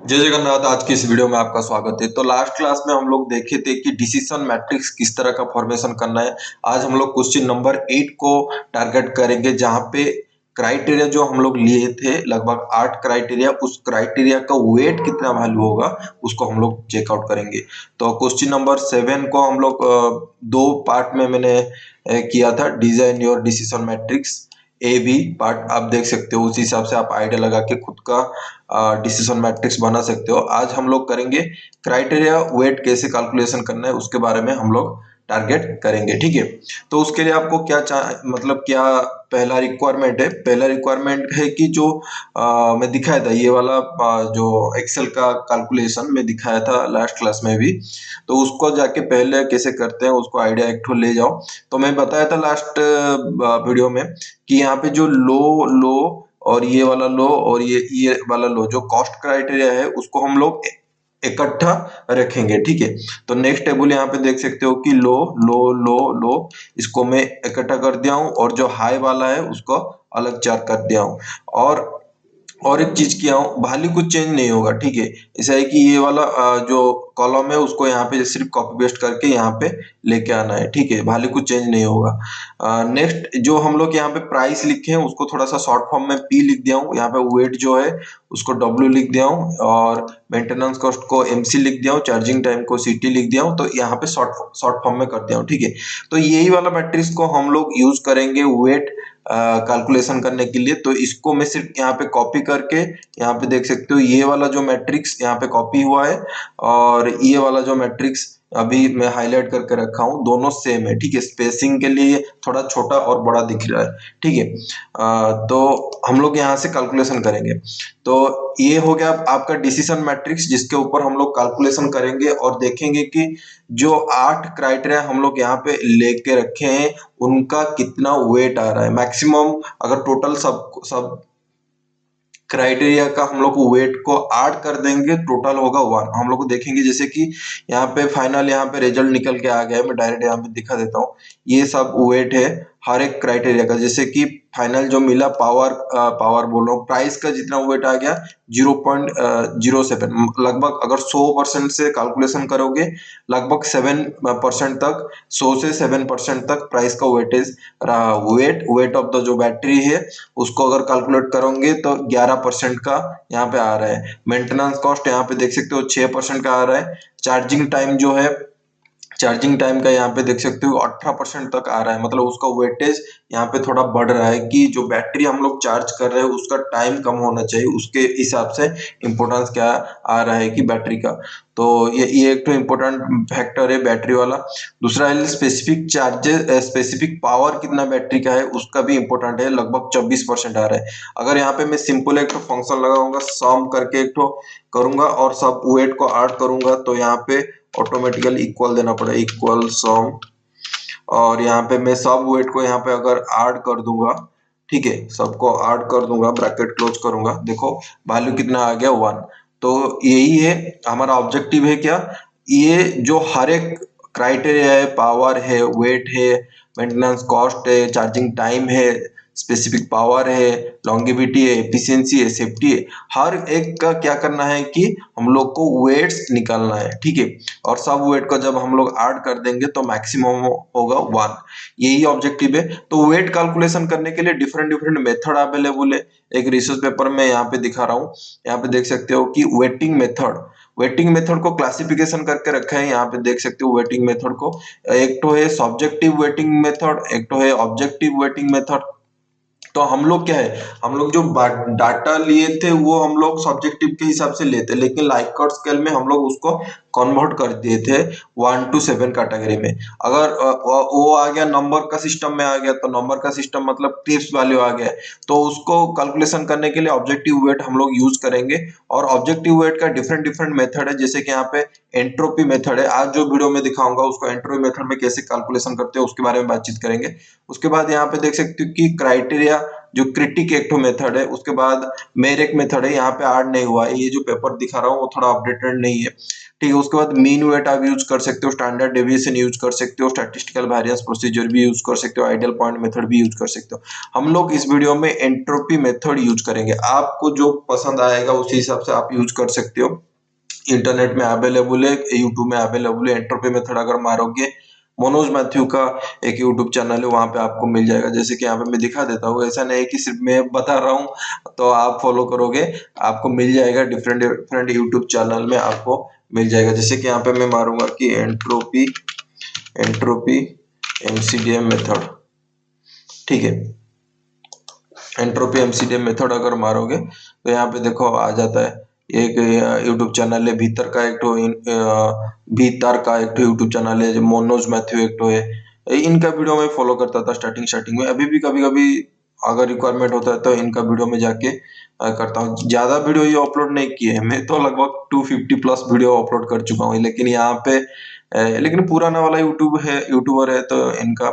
जय जगन्नाथ। आज की इस वीडियो में आपका स्वागत है। तो लास्ट क्लास में हम लोग देखे थे कि डिसीजन मैट्रिक्स किस तरह का फॉर्मेशन करना है। आज हम लोग क्वेश्चन नंबर 8 को टारगेट करेंगे, जहां पे क्राइटेरिया जो हम लोग लिए थे लगभग 8 क्राइटेरिया, उस क्राइटेरिया का वेट कितना वैल्यू होगा उसको हम लोग चेकआउट करेंगे। तो क्वेश्चन नंबर 7 को हम लोग दो पार्ट में मैंने किया था, design your decision matrix. A B part आप देख सकते हो, उसी हिसाब से आप आइडिया लगा के खुद का डिसीजन मैट्रिक्स बना सकते हो। आज हम लोग करेंगे क्राइटेरिया वेट कैसे कैलकुलेशन करना है, उसके बारे में हम लोग टारगेट करेंगे। ठीक है, तो उसके लिए आपको मतलब क्या पहला रिक्वायरमेंट है। पहला रिक्वायरमेंट है कि जो मैं दिखाया था ये वाला जो एक्सेल का कैलकुलेशन मैं दिखाया था लास्ट क्लास में भी, तो उसको जाके पहले कैसे करते हैं उसको आइडिया एक ठो ले जाओ। तो मैं बताया था लास्ट वीडियो में कि यहाँ पे जो लो और ये वाला लो और ये वाला लो, जो कॉस्ट क्राइटेरिया है उसको हम लोग इकट्ठा रखेंगे। ठीक है, तो नेक्स्ट टेबल यहाँ पे देख सकते हो कि लो लो लो लो, इसको मैं इकट्ठा कर दिया हूँ और जो हाई वाला है उसको अलग चार कर दिया हूँ। और एक चीज किया हूँ, वैल्यू कुछ चेंज नहीं होगा। ठीक है, ऐसा है कि ये वाला जो कॉलम है उसको यहाँ पे सिर्फ कॉपी पेस्ट करके यहाँ पे लेके आना है। ठीक है, वैल्यू कुछ चेंज नहीं होगा। नेक्स्ट जो हम लोग यहाँ पे प्राइस लिखे हैं उसको थोड़ा सा शॉर्ट फॉर्म में पी लिख दिया हूँ, यहाँ पे वेट जो है उसको डब्ल्यू लिख दिया हूँ, और मेंटेनेंस कॉस्ट को एमसी लिख दिया हूँ, चार्जिंग टाइम को सीटी लिख दिया हूँ। तो यहाँ पे शॉर्ट फॉर्म में कर दिया हूँ। ठीक है, तो यही वाला मैट्रिक्स को हम लोग यूज करेंगे वेट कैलकुलेशन करने के लिए। तो इसको मैं सिर्फ यहाँ पे कॉपी करके, यहाँ पे देख सकते हो ये वाला जो मैट्रिक्स यहाँ पे कॉपी हुआ है और ये वाला जो मैट्रिक्स अभी मैं हाईलाइट करके रखा हूँ, दोनों सेम है। ठीक है, स्पेसिंग के लिए थोड़ा छोटा और बड़ा दिख रहा है। ठीक है, तो हम लोग यहाँ से कैलकुलेशन करेंगे। तो ये हो गया आपका डिसीजन मैट्रिक्स, जिसके ऊपर हम लोग कैलकुलेशन करेंगे और देखेंगे कि जो 8 क्राइटेरिया हम लोग यहाँ पे लेके रखे हैं उनका कितना वेट आ रहा है। मैक्सिमम अगर टोटल सब क्राइटेरिया का हम लोग वेट को ऐड कर देंगे, टोटल होगा 1। हम लोग को देखेंगे जैसे कि यहाँ पे फाइनल यहाँ पे रिजल्ट निकल के आ गया है। मैं डायरेक्ट यहाँ पे दिखा देता हूँ, ये सब वेट है हर एक क्राइटेरिया का। जैसे कि फाइनल जो मिला पावर बोल रहा हूँ, प्राइस का जितना वेट आ गया 0.07, लगभग अगर 100% से कैलकुलेशन करोगे लगभग 7% तक, 100 से 7% तक प्राइस का वेटेज रहा। वेट ऑफ द जो बैटरी है उसको अगर कैलकुलेट करोगे तो 11% का यहाँ पे आ रहा है। मेंटेनेंस कॉस्ट यहाँ पे देख सकते हो 6% का आ रहा है। चार्जिंग टाइम जो है, चार्जिंग टाइम का यहाँ पे देख सकते हो 18% तक आ रहा है। मतलब उसका वेटेज यहाँ पे थोड़ा बढ़ रहा है कि जो बैटरी हम लोग चार्ज कर रहे हैं उसका टाइम कम होना चाहिए, उसके हिसाब से इंपोर्टेंस क्या आ रहा है कि बैटरी का। तो ये एक तो इम्पोर्टेंट फैक्टर है बैटरी वाला। दूसरा है स्पेसिफिक चार्जेस, स्पेसिफिक पावर कितना बैटरी का है उसका भी इम्पोर्टेंट है, लगभग 24% आ रहा है। अगर यहाँ पे मैं सिंपल एक तो फंक्शन लगाऊंगा, सम करके एक तो करूंगा और सब वेट को ऐड करूंगा, तो यहाँ पे ऑटोमेटिकली इक्वल देना पड़ेगा, इक्वल सम। और यहाँ पे मैं सब वेट को यहाँ पे अगर ऐड कर दूंगा, ठीक है, सबको ऐड कर दूंगा, ब्रैकेट क्लोज करूंगा, देखो वैल्यू कितना आ गया 1। तो यही है हमारा ऑब्जेक्टिव है क्या, ये जो हर एक क्राइटेरिया है, पावर है, वेट है, मेंटेनेंस कॉस्ट है, चार्जिंग टाइम है, स्पेसिफिक पावर है, लॉन्गेविटी है, एफिशिएंसी है, सेफ्टी है, हर एक का क्या करना है कि हम लोग को वेट्स निकालना है। ठीक है, और सब वेट को जब हम लोग ऐड कर देंगे तो मैक्सिमम होगा 1। यही ऑब्जेक्टिव है। तो वेट कैलकुलेशन करने के लिए डिफरेंट डिफरेंट मेथड अवेलेबल है। एक रिसर्च पेपर में यहाँ पे दिखा रहा हूँ, यहाँ पे देख सकते हो कि वेटिंग मेथड को क्लासिफिकेशन करके रखा है। यहाँ पे देख सकते हो वेटिंग मेथड को, एक तो है सब्जेक्टिव वेटिंग मेथड, एक तो है ऑब्जेक्टिव वेटिंग मेथड। तो हम लोग क्या है, हम लोग जो डाटा लिए थे वो हम लोग सब्जेक्टिव के हिसाब से लेते, लेकिन लाइकर्ट स्केल में हम लोग उसको कन्वर्ट कर दिए थे 1 to 7 कैटेगरी में। अगर वो आ गया नंबर का सिस्टम में आ गया, तो नंबर का सिस्टम मतलब टिप्स वैल्यू आ गया, तो उसको कैलकुलेशन करने के लिए ऑब्जेक्टिव वेट हम लोग यूज करेंगे। और ऑब्जेक्टिव वेट का डिफरेंट डिफरेंट मेथड है, जैसे कि यहाँ पे एंट्रोपी मेथड है। आज जो वीडियो में दिखाऊंगा उसको एंट्रोपी मेथड में कैसे कैलकुलेशन करते हैं उसके बारे में बातचीत करेंगे। उसके बाद यहाँ पे देख सकते हो कि क्राइटेरिया जो क्रिटिक एक मेथड है, उसके बाद मेरेक मेथड है, यहाँ पे ऐड नहीं हुआ है। ये जो पेपर दिखा रहा हूँ वो थोड़ा अपडेटेड नहीं है, ठीक है। उसके बाद मीन वेट आप यूज कर सकते हो, स्टैंडर्ड डेविएशन यूज कर सकते हो, स्टैटिस्टिकल वेरिएंस प्रोसीजर भी यूज कर सकते हो, आइडियल पॉइंट मेथड भी यूज कर सकते हो। हम लोग इस वीडियो में एंट्रोपी मेथड यूज करेंगे। आपको जो पसंद आएगा उसी हिसाब से आप यूज कर सकते हो। इंटरनेट में अवेलेबल है, यूट्यूब में अवेलेबल है। एंट्रोपी मेथड अगर मारोगे, मनोज मैथ्यू का एक यूट्यूब चैनल है, वहां पे आपको मिल जाएगा। जैसे कि यहाँ पे मैं दिखा देता हूँ, ऐसा नहीं कि सिर्फ मैं बता रहा हूँ तो आप फॉलो करोगे, आपको मिल जाएगा। डिफरेंट डिफरेंट यूट्यूब चैनल में आपको मिल जाएगा। जैसे कि यहाँ पे मैं मारूंगा कि एंट्रोपी एंट्रोपी एमसीडीएम मेथड, ठीक है। एंट्रोपी एमसीडीएम मेथड अगर मारोगे तो यहाँ पे देखो आ जाता है। एक यूट्यूब चैनल है, भीतर का एक यूट्यूब चैनल है, जो मनोज मैथ्यू एक है। इनका वीडियो मैं फॉलो करता था स्टार्टिंग में। अभी भी कभी कभी अगर रिक्वायरमेंट होता है तो इनका वीडियो में जाके करता हूँ। ज्यादा वीडियो ये अपलोड नहीं किए हैं, मैं तो लगभग 250 प्लस वीडियो अपलोड कर चुका हूँ। लेकिन यहाँ पे लेकिन पुराना वाला यूट्यूबर है तो इनका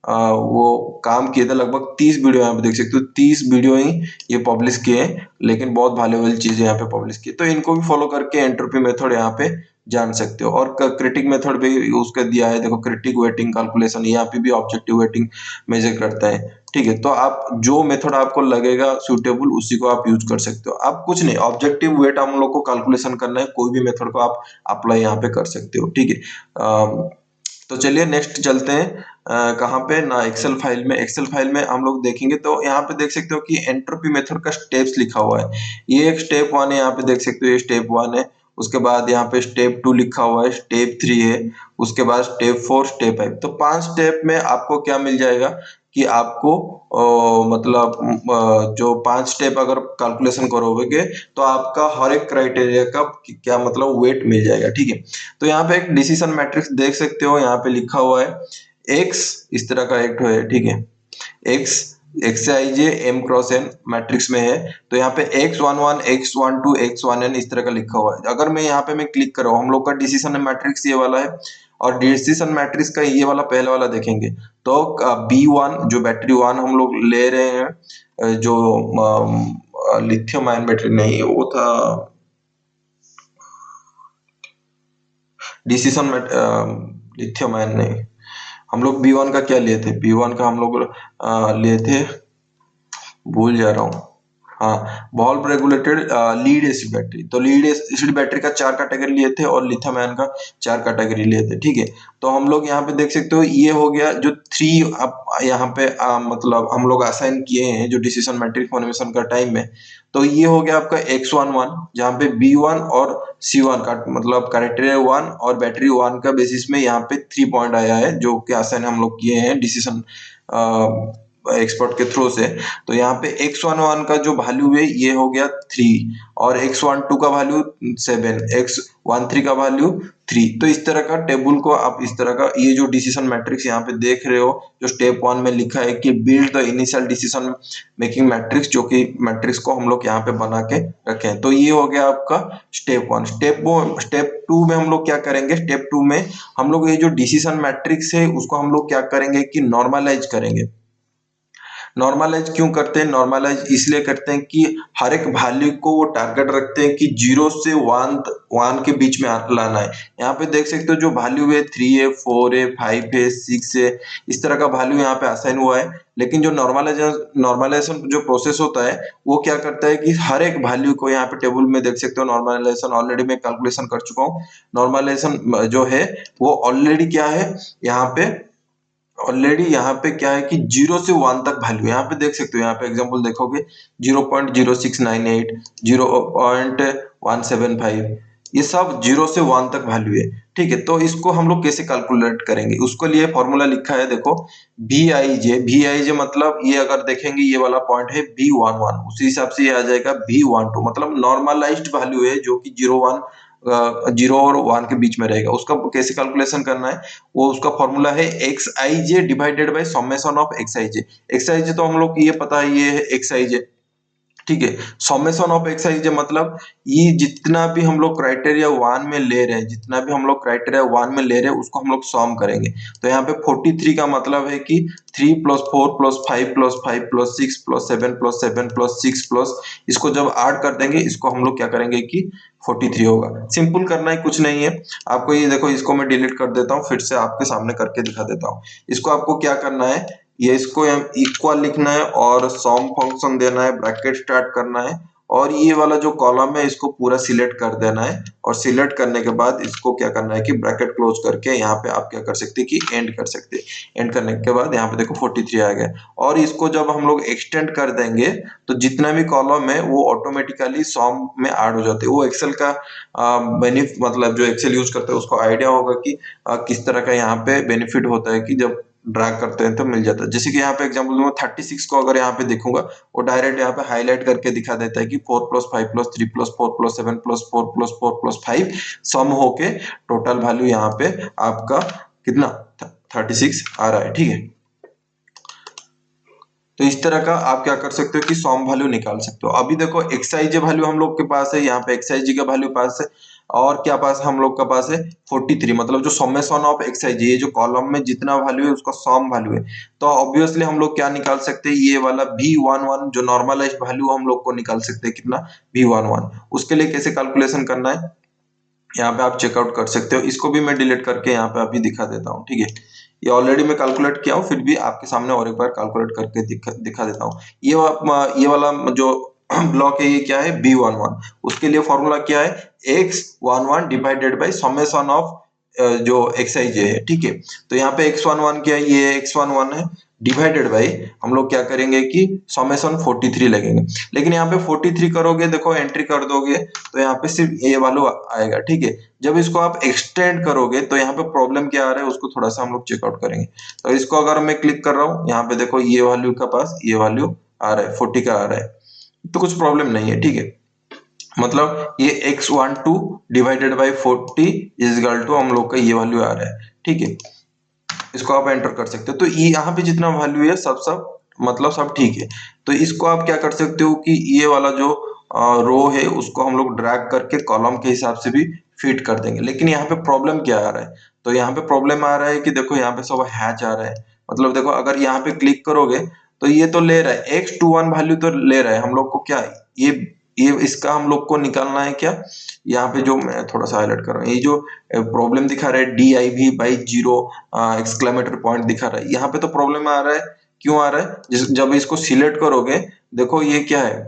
वो काम किए थे। लगभग 30 वीडियो यहाँ पे देख सकते हो, 30 वीडियो ही ये पब्लिश किए हैं, लेकिन बहुत वैल्यूएबल चीजें यहाँ पे पब्लिश की। तो इनको भी फॉलो करके एंट्रोपी मेथड यहाँ पे जान सकते हो। और क्रिटिक मेथड भी यूज कर दिया है, देखो क्रिटिक वेटिंग कैलकुलेशन, यहाँ पे भी ऑब्जेक्टिव वेटिंग मेजर करता है, ठीक है। तो आप जो मेथड आपको लगेगा सुटेबल उसी को आप यूज कर सकते हो। आप कुछ नहीं, ऑब्जेक्टिव वेट हम लोग को कैलकुलेशन करना है, कोई भी मेथड को आप अप्लाई यहाँ पे कर सकते हो, ठीक है। तो चलिए नेक्स्ट चलते हैं। कहाँ पे ना, एक्सेल फाइल में। एक्सेल फाइल में हम लोग देखेंगे तो यहाँ पे देख सकते हो कि एंट्रोपी मेथड का स्टेप्स लिखा हुआ है। ये एक स्टेप 1 है, यहाँ पे देख सकते हो ये स्टेप 1 है। उसके बाद यहाँ पे स्टेप 2 लिखा हुआ है, स्टेप 3 है, उसके बाद स्टेप 4, स्टेप 5। तो 5 स्टेप में आपको क्या मिल जाएगा कि आपको मतलब जो 5 स्टेप अगर कैलकुलेशन करोगे तो आपका हर एक क्राइटेरिया का क्या मतलब वेट मिल जाएगा, ठीक है। तो यहाँ पे एक डिसीजन मैट्रिक्स देख सकते हो, यहाँ पे लिखा हुआ है एक्स, इस तरह का एक है, ठीक है। एक्स एक्स आई जे एम क्रॉस एन मैट्रिक्स में है। तो यहाँ पे x11 x12 x1n इस तरह का लिखा हुआ है। अगर मैं यहाँ पे मैं क्लिक कर रहा हूँ, हम लोग का डिसीजन मैट्रिक्स ये वाला है, और डिसीजन मैट्रिक्स का ये वाला पहले वाला देखेंगे तो B1 जो बैटरी 1 हम लोग ले रहे हैं, जो लिथियम आयन बैटरी नहीं, वो था डिसीजन लिथियम आयन नहीं। हम लोग B1 का क्या लिए थे, B1 का हम लोग लिए थे, भूल जा रहा हूँ, हाँ, bulb regulated lead acid battery. तो लीड एसिड बैटरी का 4 कैटेगरी लिए थे और लिथियम आयन का 4 कैटेगरी लिए थे, ठीक है। तो हम लोग यहाँ पे देख सकते हो ये हो गया जो 3 अब यहाँ पे मतलब हम लोग असाइन किए हैं जो डिसीजन मैट्रिक्स फॉर्मेशन का टाइम में। तो ये हो गया आपका x11, जहाँ पे B1 और C1 का मतलब क्राइटेरिया 1 और बैटरी 1 का बेसिस में यहाँ पे 3 पॉइंट आया है, जो कि असाइन हम लोग किए हैं डिसीजन एक्सपर्ट के थ्रू से। तो यहाँ पे x11 का जो वैल्यू है ये हो गया 3, और x12 का वैल्यू 7, x13 का वैल्यू 3। तो इस तरह का टेबल को आप इस तरह का, ये जो डिसीजन मैट्रिक्स यहाँ पे देख रहे हो, जो स्टेप 1 में लिखा है कि build the initial decision making matrix, जो कि मैट्रिक्स को हम लोग यहाँ पे बना के रखें। तो ये हो गया आपका स्टेप 1। स्टेप 2 में हम लोग क्या करेंगे, स्टेप 2 में हम लोग ये जो डिसीजन मैट्रिक्स है उसको हम लोग क्या करेंगे कि नॉर्मलाइज करेंगे। नॉर्मलाइज क्यों करते हैं, नॉर्मलाइज इसलिए करते हैं कि हर एक वैल्यू को वो टारगेट रखते हैं कि 0 से 1 के बीच में लाना है। यहाँ पे देख सकते हो जो वैल्यू है 3 है, 4 है, 5 है, 6 है, इस तरह का वैल्यू यहाँ पे असाइन हुआ है। लेकिन जो नॉर्मलाइजेशन जो प्रोसेस होता है वो क्या करता है कि हर एक वैल्यू को, यहाँ पे टेबल में देख सकते हो नॉर्मलाइजेशन ऑलरेडी मैं कैलकुलेशन कर चुका हूँ। नॉर्मलाइजेशन जो है वो ऑलरेडी क्या है, यहाँ पे ऑलरेडी यहाँ पे क्या है कि 0 से 1 तक वैल्यू, यहाँ पे देख सकते हो, यहाँ पे एग्जांपल देखोगे 0.0698, 0.175, ये सब 0 से 1 तक वैल्यू है, ठीक है। तो इसको हम लोग कैसे कैलकुलेट करेंगे, उसको लिए फॉर्मूला लिखा है, देखो वी आई जे मतलब ये अगर देखेंगे ये वाला पॉइंट है V11, उसी हिसाब से ये आ जाएगा V12, मतलब नॉर्मलाइज्ड वैल्यू है जो कि 0 और 1 के बीच में रहेगा। उसका कैसे कैलकुलेशन करना है, वो उसका फॉर्मूला है xij divided by summation of xij। xij तो हम लोग ये पता है, ये है xij, ठीक है। समेशन ऑफ एक्सआईज मतलब ये जितना भी हम लोग क्राइटेरिया 1 में ले रहे हैं, जितना भी हम लोग क्राइटेरिया 1 में ले रहे हैं उसको हम लोग सम करेंगे। तो यहाँ पे 43 का मतलब है कि 3 plus 4 plus 5 plus 5 plus 6 plus 7 plus 7 plus 6 plus, इसको जब ऐड कर देंगे इसको हम लोग क्या करेंगे कि 43 होगा। सिंपल करना है, कुछ नहीं है आपको। ये देखो, इसको मैं डिलीट कर देता हूँ, फिर से आपके सामने करके दिखा देता हूँ। इसको आपको क्या करना है, ये इसको इक्वल लिखना है और सम फंक्शन देना है, ब्रैकेट स्टार्ट करना है और ये वाला जो कॉलम है इसको पूरा सिलेक्ट कर देना है। और सिलेक्ट करने के बाद इसको क्या करना है कि ब्रैकेट क्लोज करके यहाँ पे आप क्या कर सकते हैं कि एंड कर सकते हैं। एंड करने के बाद यहाँ पे देखो 43 आ गया। और इसको जब हम लोग एक्सटेंड कर देंगे तो जितना भी कॉलम है वो ऑटोमेटिकली सम में ऐड हो जाते हैं। वो एक्सेल का बेनिफिट, मतलब जो एक्सेल यूज करते हैं उसको आइडिया होगा कि किस तरह का यहाँ पे बेनिफिट होता है कि जब ड्रैग करते हैं तो मिल जाता है। जैसे कि यहाँ पे एग्जांपल दूंगा, 36 को अगर यहाँ पे देखूंगा वो डायरेक्ट यहाँ पे हाईलाइट करके दिखा देता है कि 4 plus 5 plus 3 plus 4 plus 7 plus 4 plus 4 plus 5 सम होके टोटल वैल्यू यहाँ पे आपका कितना 36 आ रहा है। ठीक है, तो इस तरह का आप क्या कर सकते हो कि सम वैल्यू निकाल सकते हो। अभी देखो एक्सआईजे वैल्यू हम लोग के पास है, यहाँ पे एक्सआईजी का वैल्यू पास है और क्या पास हम लोग का पास है 43, मतलब जो समेशन ऑफ एक्सआईजी, ये जो कॉलम में जितना वैल्यू है उसका सम वैल्यू है। तो ऑब्वियसली हम लोग क्या निकाल सकते हैं, ये वाला V11 जो नॉर्मलाइज्ड वैल्यू हम लोग को निकाल सकते हैं, कितना V11। उसके लिए कैसे कैलकुलेशन करना है यहाँ पे आप चेकआउट कर सकते हो। इसको भी मैं डिलीट करके यहाँ पे अभी दिखा देता हूँ। ठीक है, ये ऑलरेडी मैं कैलकुलेट किया हूँ, फिर भी आपके सामने और एक बार कैलकुलेट करके दिखा देता हूँ। ये वाला जो ब्लॉक है ये क्या है B11। उसके लिए फॉर्मूला क्या है X11 divided by summation of जो एक्सआईज है। ठीक है, तो यहाँ पे X11 क्या है, ये X11 है डिवाइडेड बाई हम लोग क्या करेंगे कि समेशन 43 लगेंगे। लेकिन यहाँ पे 43 करोगे, देखो एंट्री कर दोगे तो यहाँ पे सिर्फ ये वैल्यू आएगा। ठीक है, जब इसको आप एक्सटेंड करोगे तो यहाँ पे प्रॉब्लम क्या आ रहा है उसको थोड़ा सा हम लोग चेकआउट करेंगे। तो इसको अगर मैं क्लिक कर रहा हूँ यहाँ पे देखो ये वैल्यू का पास ये वैल्यू आ रहा है 40 का आ रहा है, तो कुछ प्रॉब्लम नहीं है। ठीक है, मतलब ये X12 divided by 40 is equal to हम लोग का ये वैल्यू आ रहा है। ठीक है, इसको आप एंटर कर सकते हो। तो ये यहाँ पे जितना वैल्यू है सब सब मतलब सब ठीक है। तो इसको आप क्या कर सकते हो कि ये वाला जो रो है उसको हम लोग ड्रैग करके कॉलम के हिसाब से भी फिट कर देंगे। लेकिन यहाँ पे प्रॉब्लम क्या आ रहा है, तो यहाँ पे प्रॉब्लम आ रहा है कि देखो यहाँ पे सब हैच आ रहा है। मतलब देखो अगर यहाँ पे क्लिक करोगे तो ये तो ले रहा है X21 वैल्यू तो ले रहा है हम लोग को, क्या ये ये इसका हम लोग को निकालना है क्या। यहाँ पे जो मैं थोड़ा सा हाईलाइट कर रहा हूँ, ये जो प्रॉब्लम दिखा रहा है DIV/0 एक्सक्लेमेटरी पॉइंट दिखा रहा है, यहाँ पे तो प्रॉब्लम आ रहा है। क्यों आ रहा है, जब इसको सिलेक्ट करोगे देखो ये क्या है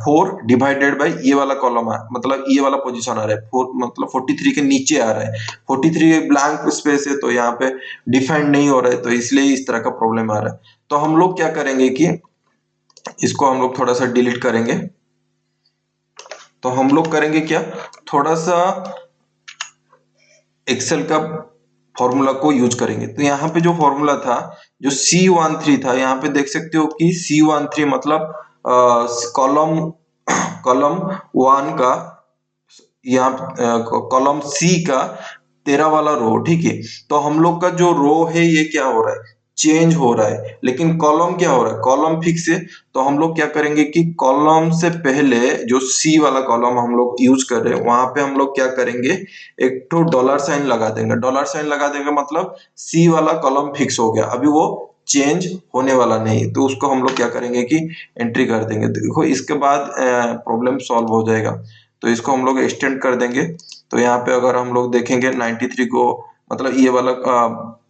4 डिवाइडेड बाई ये वाला कॉलम है, मतलब ये वाला पोजीशन आ रहा है 4, मतलब 43 के नीचे आ रहा है। 43 ब्लैंक स्पेस है तो यहाँ पे डिफाइंड नहीं हो रहा है, तो इसलिए इस तरह का प्रॉब्लम आ रहा है। तो हम लोग क्या करेंगे कि इसको हम लोग थोड़ा सा डिलीट करेंगे। तो हम लोग करेंगे क्या, थोड़ा सा एक्सेल का फॉर्मूला को यूज करेंगे। तो यहाँ पे जो फॉर्मूला था जो C13 था, यहाँ पे देख सकते हो कि C13 मतलब कॉलम कॉलम 1 का, यहाँ कॉलम C का 13 वाला रो। ठीक है, तो हम लोग का जो रो है ये क्या हो रहा है, चेंज हो रहा है, लेकिन कॉलम क्या हो रहा है, कॉलम फिक्स है। तो हम लोग क्या करेंगे कि कॉलम से पहले जो C वाला कॉलम हम लोग यूज कर रहे हैं वहां पे हम लोग क्या करेंगे, एक तो डॉलर साइन लगा देंगे। डॉलर साइन लगा देंगे मतलब C वाला कॉलम फिक्स हो गया, अभी वो चेंज होने वाला नहीं। तो उसको हम लोग क्या करेंगे कि एंट्री कर देंगे। देखो इसके बाद प्रॉब्लम सॉल्व हो जाएगा। तो इसको हम लोग एक्सटेंड कर देंगे। तो यहाँ पे अगर हम लोग देखेंगे 93 को, मतलब ये वाला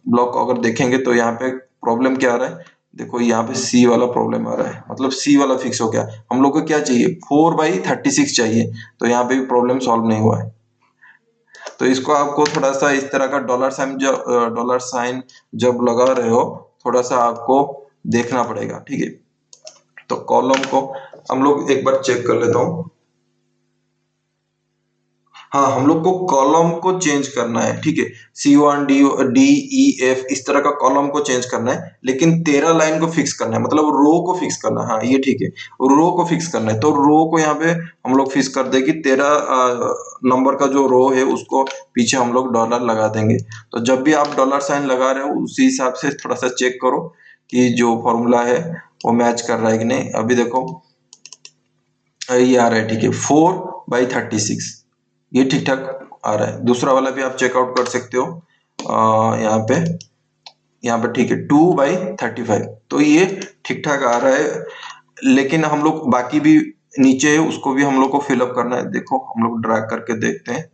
ब्लॉक अगर देखेंगे तो यहाँ पे प्रॉब्लम क्या आ रहा है, देखो यहाँ पे C वाला प्रॉब्लम आ रहा है, मतलब C वाला फिक्स हो गया। हम लोग को क्या चाहिए 4/36 चाहिए, तो यहाँ पे भी प्रॉब्लम सॉल्व नहीं हुआ है। तो इसको आपको थोड़ा सा इस तरह का डॉलर साइन जब लगा रहे हो थोड़ा सा आपको देखना पड़ेगा। ठीक है, तो कॉलम को हम लोग एक बार चेक कर लेता हूँ। हाँ, हम लोग को कॉलम को चेंज करना है। ठीक है, C1 D E F इस तरह का कॉलम को चेंज करना है, लेकिन 13 लाइन को फिक्स करना है, मतलब रो को फिक्स करना है। हाँ ये ठीक है, रो को फिक्स करना है। तो रो को यहाँ पे हम लोग फिक्स कर दे कि 13 नंबर का जो रो है उसको पीछे हम लोग डॉलर लगा देंगे। तो जब भी आप डॉलर साइन लगा रहे हो उसी हिसाब से थोड़ा सा चेक करो कि जो फॉर्मूला है वो मैच कर रहा है कि नहीं। अभी देखो ये आ रहा है, ठीक है, 4/36, ये ठीक ठाक आ रहा है। दूसरा वाला भी आप चेकआउट कर सकते हो, यहाँ पे ठीक है 2/35, तो ये ठीक ठाक आ रहा है। लेकिन हम लोग बाकी भी नीचे है उसको भी हम लोग को फिलअप करना है। देखो हम लोग ड्रैग करके देखते हैं,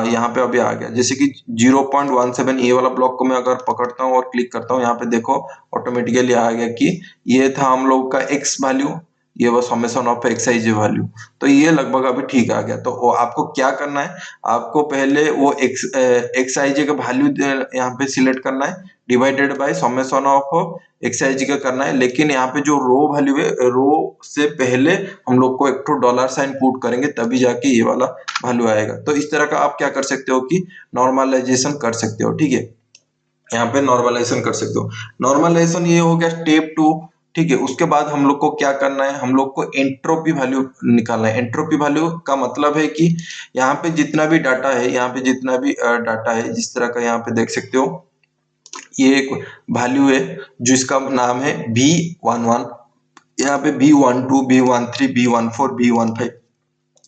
यहाँ पे अभी आ गया, जैसे कि 0.17 ये वाला ब्लॉक को मैं अगर पकड़ता हूँ और क्लिक करता हूँ, यहाँ पे देखो ऑटोमेटिकली आ गया कि ये था हम लोग का एक्स वैल्यू, ये बस summation of X I J value. तो ये लगभग अभी ठीक आ गया। तो आपको क्या करना है, आपको पहले वो एक्स आई जे का वैल्यू यहाँ पे सिलेक्ट करना है, divided by summation of X I G का करना है। लेकिन यहाँ पे जो रो वैल्यू है, रो से पहले हम लोग को एक तो डॉलर साइन पुट करेंगे, तभी जाके ये वाला वैल्यू आएगा। तो इस तरह का आप क्या कर सकते हो कि नॉर्मलाइजेशन कर सकते हो, ठीक है, यहाँ पे नॉर्मलाइजेशन कर सकते हो। नॉर्मलाइजेशन ये हो गया स्टेप 2, ठीक है। उसके बाद हम लोग को क्या करना है, हम लोग को एंट्रोपी वैल्यू निकालना है। एंट्रोपी वैल्यू का मतलब है कि यहाँ पे जितना भी डाटा है, यहाँ पे जितना भी डाटा है, जिस तरह का यहाँ पे देख सकते हो, ये एक वैल्यू है जिसका नाम है B11, यहाँ पे B12, B13, B14, B15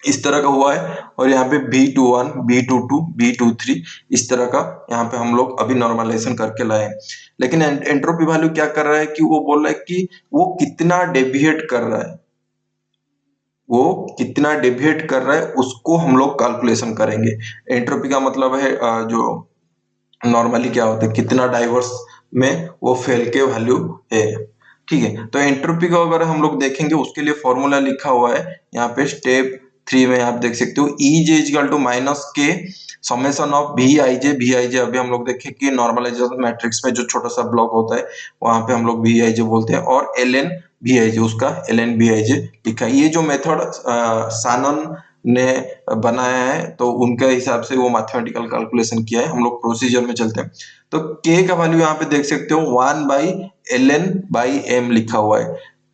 इस तरह का हुआ है। और यहाँ पे B21, B22, B23 इस तरह का यहाँ पे हम लोग अभी नॉर्मलाइजेशन करके लाए हैं। लेकिन एंट्रोपी वैल्यू क्या कर रहा है कि वो बोल रहा है कि वो कितना डेविएट कर रहा है, वो कितना डेविएट कर रहा है उसको हम लोग कैलकुलेशन करेंगे। एंट्रोपी का मतलब है जो नॉर्मली क्या होता है, कितना डाइवर्स में वो फेल के वैल्यू है, ठीक है। तो एंट्रोपी को अगर हम लोग देखेंगे, उसके लिए फॉर्मूला लिखा हुआ है यहाँ पे स्टेप 3 में, आप देख सकते हो E J equal to minus K summation of V I J. V I J अभी हम लोग देखें कि नॉर्मलाइजेशन मैट्रिक्स में जो छोटा सा ब्लॉक होता है वहां पे हम लोग वी आई जे बोलते हैं, और एल एन वी आई जे, उसका एल एन वी आई जे लिखा है। ये जो मेथड सानन ने बनाया है, तो उनके हिसाब से वो मैथमेटिकल कैलकुलेशन किया है। हम लोग प्रोसीजर में चलते हैं। तो k का वैल्यू यहाँ पे देख सकते हो 1/ln/m लिखा हुआ है।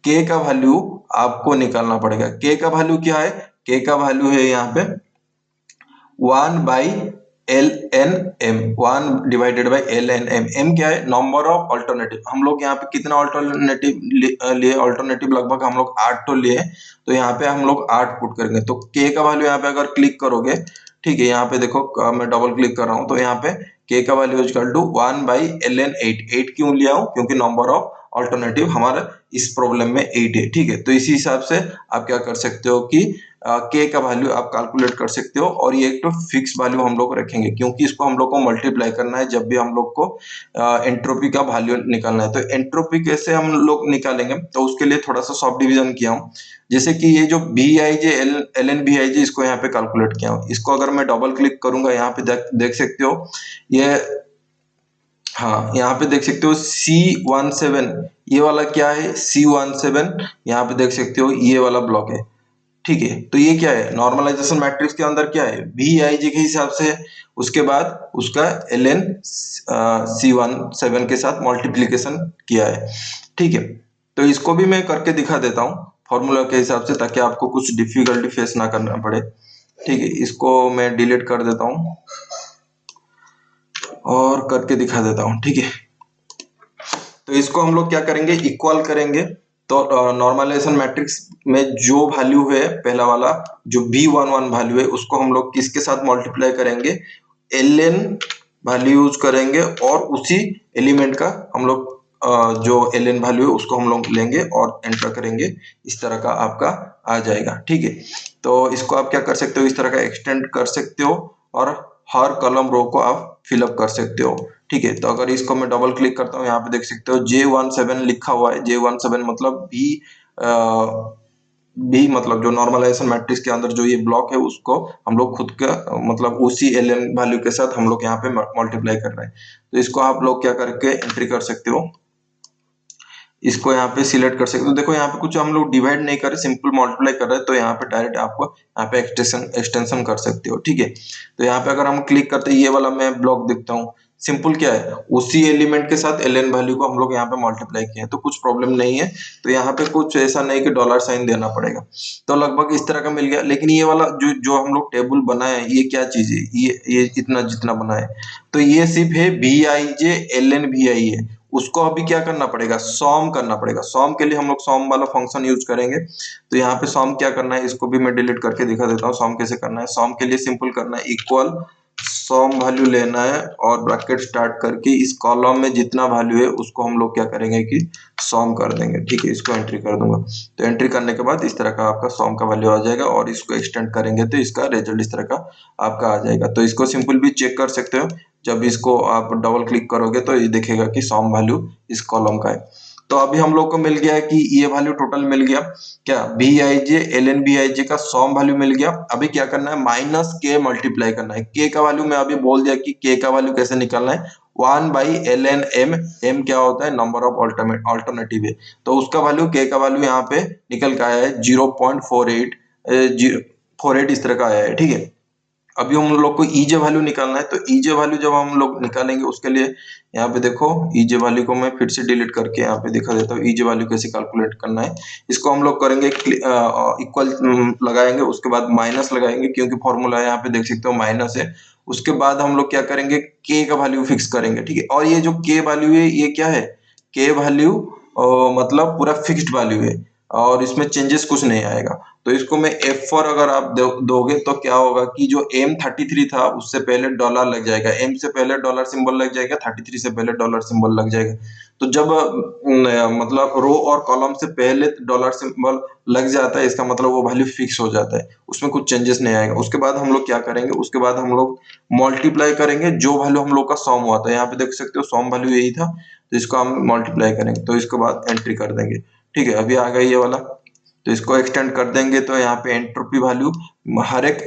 k का वैल्यू आपको निकालना पड़ेगा। k का वैल्यू क्या है, k का वैल्यू है यहाँ पे 1/ln/m, 1/ln/m। m क्या है, नंबर ऑफ अल्टरनेटिव। हम लोग यहाँ पे कितना अल्टरनेटिव लिए, अल्टरनेटिव लगभग हम लोग 8 तो लिए, तो यहाँ पे हम लोग 8 पुट करेंगे। तो k का वैल्यू यहाँ पे अगर क्लिक करोगे, ठीक है, यहाँ पे देखो मैं डबल क्लिक कर रहा हूँ, तो यहाँ पे k का वैल्यू इक्वल टू 1/ln8। 8 क्यों लिया हूँ, क्योंकि नंबर ऑफ अल्टरनेटिव हमारा इस प्रॉब्लम में 8 है, ठीक है। तो इसी हिसाब से आप क्या कर सकते हो कि के का वैल्यू आप कैलकुलेट कर सकते हो। और ये एक तो फिक्स वैल्यू हम लोग रखेंगे, क्योंकि इसको हम लोग को मल्टीप्लाई करना है जब भी हम लोग को एंट्रोपी का वैल्यू निकालना है। तो एंट्रोपी कैसे हम लोग निकालेंगे, तो उसके लिए थोड़ा सा सब डिवीजन किया हूँ। जैसे कि ये जो B I J L N B I J, इसको यहाँ पे कैलकुलेट किया हूँ। इसको अगर मैं डबल क्लिक करूंगा, यहाँ पे देख सकते हो ये, हाँ, यहाँ पे देख सकते हो C17, ये वाला क्या है, C17, यहाँ पे देख सकते हो ये वाला ब्लॉक है, ठीक है। तो ये क्या है, नॉर्मलाइजेशन मैट्रिक्स के अंदर क्या है, बी आई जी के हिसाब से है। उसके बाद उसका एल एन C17 के साथ मल्टीप्लीकेशन किया है, ठीक है। तो इसको भी मैं करके दिखा देता हूँ फॉर्मूला के हिसाब से, ताकि आपको कुछ डिफिकल्टी फेस ना करना पड़े, ठीक है। इसको मैं डिलीट कर देता हूँ और करके दिखा देता हूँ, ठीक है। तो इसको हम लोग क्या करेंगे, इक्वल करेंगे। तो नॉर्मलाइजेशन मैट्रिक्स में जो वैल्यू है, पहला वाला जो B11 वैल्यू है, उसको हम लोग किसके साथ मल्टीप्लाई करेंगे, ln वैल्यू यूज करेंगे, और उसी एलिमेंट का हम लोग जो ln वैल्यू है उसको हम लोग लेंगे और एंटर करेंगे। इस तरह का आपका आ जाएगा, ठीक है। तो इसको आप क्या कर सकते हो, इस तरह का एक्सटेंड कर सकते हो, और हर कॉलम रो को आप फिलअप कर सकते हो, ठीक है। तो अगर इसको मैं डबल क्लिक करता हूँ, यहाँ पे देख सकते हो J17 लिखा हुआ है। J17 मतलब भी मतलब जो नॉर्मलाइजेशन मैट्रिक्स के अंदर जो ये ब्लॉक है, उसको हम लोग खुद का मतलब उसी एलएन वैल्यू के साथ हम लोग यहाँ पे मल्टीप्लाई कर रहे हैं। तो इसको आप लोग क्या करके एंट्री कर सकते हो, इसको यहाँ पे सिलेक्ट कर सकते हो। देखो यहाँ पे कुछ हम लोग डिवाइड नहीं कर रहे, सिंपल मल्टीप्लाई कर रहे हैं। तो यहाँ पे डायरेक्ट आपको यहाँ पे एक्सटेंशन कर सकते हो, ठीक है। तो यहाँ पे अगर हम क्लिक करते हैं, ये वाला मैं ब्लॉक देखता हूँ, सिंपल क्या है, उसी एलिमेंट के साथ एल एन वैल्यू को हम लोग यहाँ पे मल्टीप्लाई किए हैं, तो कुछ प्रॉब्लम नहीं है। तो यहाँ पे कुछ ऐसा नहीं कि डॉलर साइन देना पड़ेगा। तो लगभग इस तरह का मिल गया। लेकिन ये वाला जो जो हम लोग टेबल बनाए हैं, ये क्या चीज है, ये इतना जितना बना है, तो ये सिर्फ है B I J L N B I है। उसको अभी क्या करना पड़ेगा, सॉम करना पड़ेगा। सॉम के लिए हम लोग सॉम वाला फंक्शन यूज करेंगे। तो यहाँ पे सॉम क्या करना है, इसको भी मैं डिलीट करके दिखा देता हूँ सॉम कैसे करना है। सॉम के लिए सिंपल करना है, इक्वल सॉम वैल्यू लेना है और ब्रैकेट स्टार्ट करके इस कॉलम में जितना वैल्यू है उसको हम लोग क्या करेंगे कि सॉम कर देंगे। ठीक है, इसको एंट्री कर दूंगा। तो एंट्री करने के बाद इस तरह का आपका सॉम का वैल्यू आ जाएगा और इसको एक्सटेंड करेंगे तो इसका रिजल्ट इस तरह का आपका आ जाएगा। तो इसको सिंपल भी चेक कर सकते हो, जब इसको आप डबल क्लिक करोगे तो ये दिखेगा कि सॉम वैल्यू इस कॉलम का है। तो अभी हम लोग को मिल गया कि ये वैल्यू टोटल मिल गया क्या, B I J L N B I J का सॉम वैल्यू मिल गया। अभी क्या करना है, माइनस के मल्टीप्लाई करना है। के का वैल्यू मैं अभी बोल दिया कि के का वैल्यू कैसे निकालना है, 1/ln m। m क्या होता है, नंबर ऑफ ऑल्टरनेटिव है। तो उसका वैल्यू के का वैल्यू यहाँ पे निकल के आया है 0.48 इस तरह का आया है। ठीक है, अभी हम लोग को ईजे वैल्यू निकालना है। तो ईजे वैल्यू जब हम लोग निकालेंगे उसके लिए यहाँ पे देखो, ईजे वैल्यू को मैं फिर से डिलीट करके यहाँ पे दिखा देता हूँ ईजे वैल्यू कैसे कैलकुलेट करना है। इसको हम लोग करेंगे इक्वल लगाएंगे, उसके बाद माइनस लगाएंगे क्योंकि फॉर्मूला यहाँ पे देख सकते हो माइनस है। उसके बाद हम लोग क्या करेंगे, के का वैल्यू फिक्स करेंगे। ठीक है, और ये जो के वैल्यू है ये क्या है, के वैल्यू मतलब पूरा फिक्स्ड वैल्यू है और इसमें चेंजेस कुछ नहीं आएगा। तो इसको मैं F4 अगर आप दोगे तो क्या होगा कि जो M33 था उससे पहले डॉलर लग जाएगा, M से पहले डॉलर सिंबल लग जाएगा, 33 से पहले डॉलर सिंबल लग जाएगा। तो जब मतलब रो और कॉलम से पहले डॉलर सिंबल लग जाता है इसका मतलब वो वैल्यू फिक्स हो जाता है, उसमें कुछ चेंजेस नहीं आएगा। उसके बाद हम लोग क्या करेंगे, उसके बाद हम लोग मल्टीप्लाई करेंगे जो वैल्यू हम लोग का सॉम हुआ था। यहाँ पे देख सकते हो सॉम वैल्यू यही था, तो इसको हम मल्टीप्लाई करेंगे तो इसके बाद एंट्री कर देंगे। ठीक है, अभी आ गया ये वाला। तो इसको एक्सटेंड कर देंगे तो यहाँ पे एंट्रोपी वैल्यू हर एक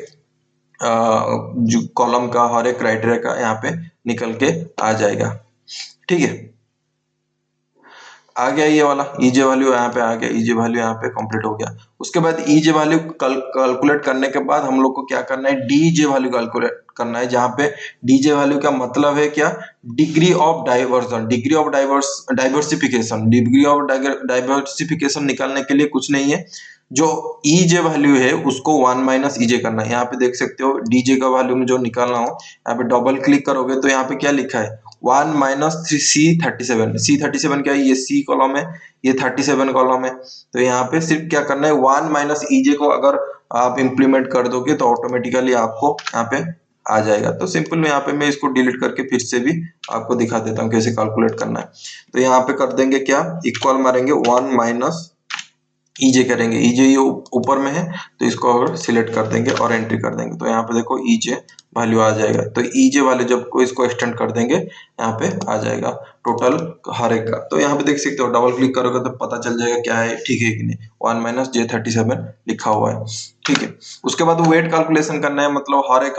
जो कॉलम का, हर एक क्राइटेरिया का यहाँ पे निकल के आ जाएगा। ठीक है, आ गया ये वाला ईजे वैल्यू यहाँ पे आ गया, ईजे वैल्यू यहाँ पे कंप्लीट हो गया। उसके बाद ईजे वैल्यू कैलकुलेट करने के बाद हम लोग को क्या करना है, डीजे वैल्यू कैलकुलेट करना है। जहाँ पे डीजे वैल्यू का मतलब है क्या, degree of diversion, degree of diversification. Degree of diversification निकालने के लिए कुछ नहीं है, जो ईजे वैल्यू है उसको 1 माइनस ईजे करना है। यहाँ पे देख सकते हो डीजे का वैल्यू में जो निकालना हो, यहाँ पे डबल क्लिक करोगे तो यहाँ पे क्या लिखा है 1 माइनस C37। C37 क्या है, ये C कॉलम है, ये 37 कॉलम है। तो यहाँ पे सिर्फ क्या करना है 1 माइनस ईजे को अगर आप इंप्लीमेंट कर दोगे तो ऑटोमेटिकली आपको यहाँ पे आ जाएगा। तो सिंपल यहाँ पे मैं इसको डिलीट करके फिर से भी आपको दिखा देता हूँ कैसे कैलकुलेट करना है। तो यहाँ पे कर देंगे क्या, इक्वल मारेंगे 1 माइनस ईजे करेंगे, ईजे ये ऊपर में है तो इसको अगर सिलेक्ट कर देंगे और एंट्री कर देंगे तो यहाँ पे देखो ईजे वैल्यू आ जाएगा। तो ईजे वाले जब को इसको एक्सटेंड कर देंगे यहाँ पे आ जाएगा टोटल हर एक का। तो यहाँ पे देख सकते हो डबल क्लिक करोगे तो पता चल जाएगा क्या है, ठीक है कि नहीं, 1 माइनस J37 लिखा हुआ है। ठीक है, उसके बाद वेट कैलकुलेशन करना है, मतलब हर एक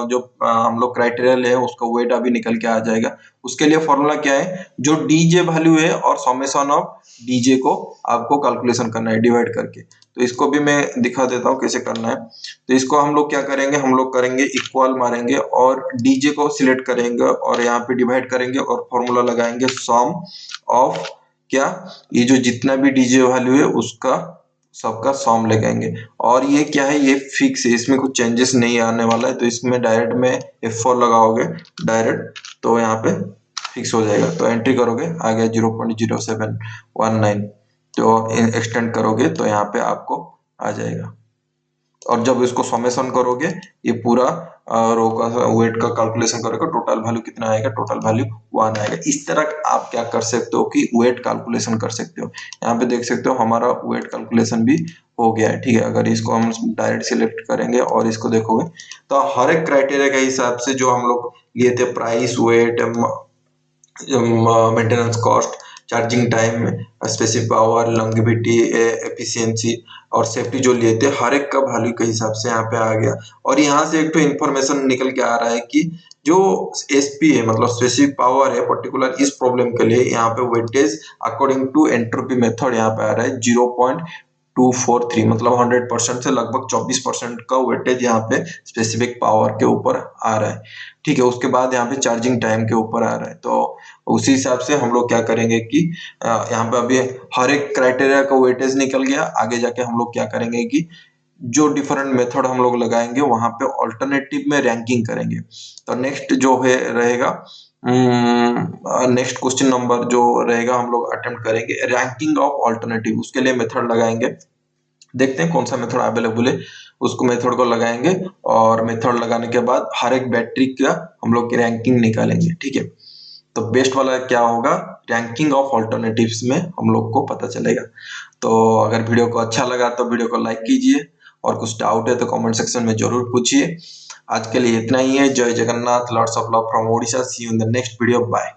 जो हम लोग क्राइटेरिया ले उसका वेट अभी निकल के आ जाएगा। उसके लिए फॉर्मूला क्या है, जो डीजे वैल्यू है और समेशन ऑफ डीजे को आपको कैलकुलेशन करना है डिवाइड करके। तो इसको भी मैं दिखा देता हूँ कैसे करना है। तो इसको हम लोग क्या करेंगे, हम लोग करेंगे इक्वल मारेंगे और डीजे को सिलेक्ट करेंगे और यहाँ पे डिवाइड करेंगे और फॉर्मूला लगाएंगे सम ऑफ क्या, ये जो जितना भी डीजे वैल्यू है उसका सबका सम लगाएंगे। और ये क्या है, ये फिक्स है, इसमें कुछ चेंजेस नहीं आने वाला है। तो इसमें डायरेक्ट में F4 लगाओगे डायरेक्ट तो यहाँ पे फिक्स हो जाएगा। तो एंट्री करोगे आ गया 0.0719। तो एक्सटेंड करोगे तो यहाँ पे आपको आ जाएगा। और जब इसको समेशन करोगे ये पूरा रो का वेट का कैलकुलेशन करोगे, टोटल वैल्यू कितना आएगा, टोटल वैल्यू 1 आएगा। इस तरह आप क्या कर सकते हो कि वेट कैलकुलेशन कर सकते हो। यहाँ पे देख सकते हो हमारा वेट कैलकुलेशन भी हो गया है। ठीक है, अगर इसको हम डायरेक्ट सिलेक्ट करेंगे और इसको देखोगे तो हर एक क्राइटेरिया के हिसाब से जो हम लोग लिए थे, price, weight, maintenance cost, charging time, specific power, longevity, efficiency और सेफ्टी जो लिए थे, हर एक का वैल्यू के हिसाब से यहाँ पे आ गया। और यहाँ से एक तो इन्फॉर्मेशन निकल के आ रहा है कि जो एसपी है मतलब स्पेसिफिक पावर है पर्टिकुलर इस प्रॉब्लम के लिए, यहाँ पे weightage according to entropy method यहाँ पे आ रहा है 0.243, मतलब 100% से लगभग 24% का वेटेज यहाँ पे स्पेसिफिक पावर के ऊपर आ रहा है। ठीक है, उसके बाद यहाँ पे चार्जिंग टाइम के ऊपर आ रहा है। तो उसी हिसाब से हम लोग क्या करेंगे कि यहाँ पे अभी हर एक क्राइटेरिया का वेटेज निकल गया। आगे जाके हम लोग क्या करेंगे कि जो डिफरेंट मेथड हम लोग लगाएंगे वहां पे ऑल्टरनेटिव में रैंकिंग करेंगे। तो नेक्स्ट जो है रहेगा, नेक्स्ट क्वेश्चन नंबर जो रहेगा हम लोग अटेम्प्ट करेंगे रैंकिंग ऑफ ऑल्टरनेटिव, उसके लिए मेथड लगाएंगे। देखते हैं कौन सा मेथड अवेलेबल है, उसको मेथड को लगाएंगे और मेथड लगाने के बाद हर एक बैटरी का हम लोग की रैंकिंग निकालेंगे। ठीक है, तो बेस्ट वाला क्या होगा, रैंकिंग ऑफ ऑल्टरनेटिव्स में हम लोग को पता चलेगा। तो अगर वीडियो को अच्छा लगा तो वीडियो को लाइक कीजिए, और कुछ डाउट है तो कमेंट सेक्शन में जरूर पूछिए। आज के लिए इतना ही है। Jai Jagannath, lords of love from Odisha. See you in the next video, bye.